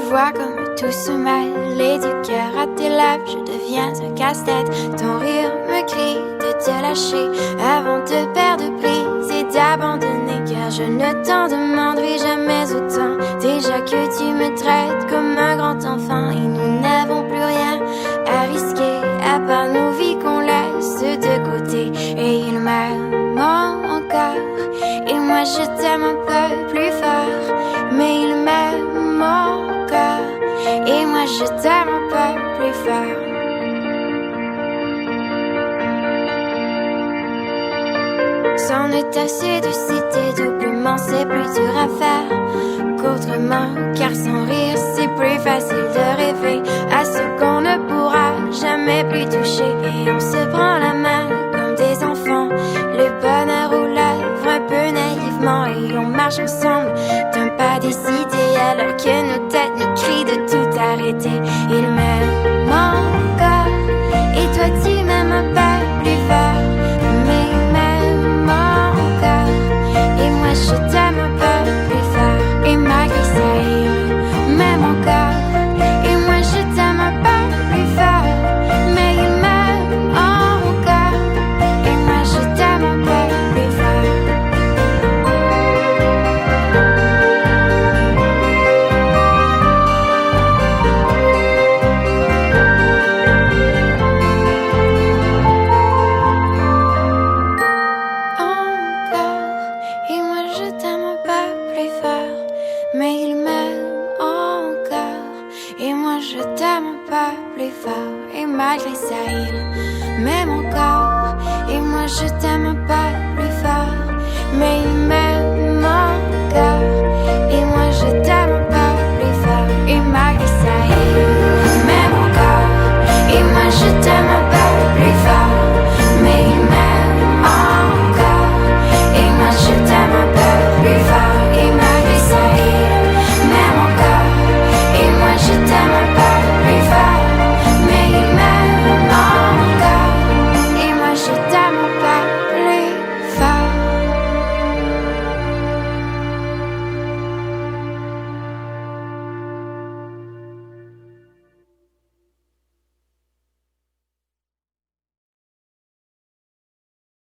vois comme tout se mêle et du cœur à tes lèvres, je deviens un casse-tête. Ton rire me crie de te lâcher avant de perdre prise et d'abandonner, car je ne t'en demanderai jamais autant. Déjà que tu me traites comme un grand enfant et nous n'avons plus rien à risquer à part nos vies qu'on laisse de côté. Et il m'aime encore et moi je t'aime un peu plus fort, mais il m'aime encore et moi je t'aime un peu plus fort. C'en est assez de citer doublement, c'est plus dur à faire qu'autrement, car sans rire c'est plus facile de rêver à ce qu'on ne pourra jamais plus toucher. Et on se prend la main comme des enfants, le bonheur aux lèvres un peu naïvement, et on marche ensemble d'un pas décidé alors que nos têtes nous crient de tout arrêter. Il m'aime encore et toi tu m'aimes un peu plus fort, mais il m'aime encore et moi je t'aime un peu plus fort. Et malgré ça il m'aime encore et moi je t'aime un peu plus fort, mais il m'aime encore et moi je t'aime un peu plus fort. Et moi je t'aime un peu plus fort, mais il m'aime encore et moi je t'aime un peu plus fort. Et malgré ça il m'aime encore et moi je t'aime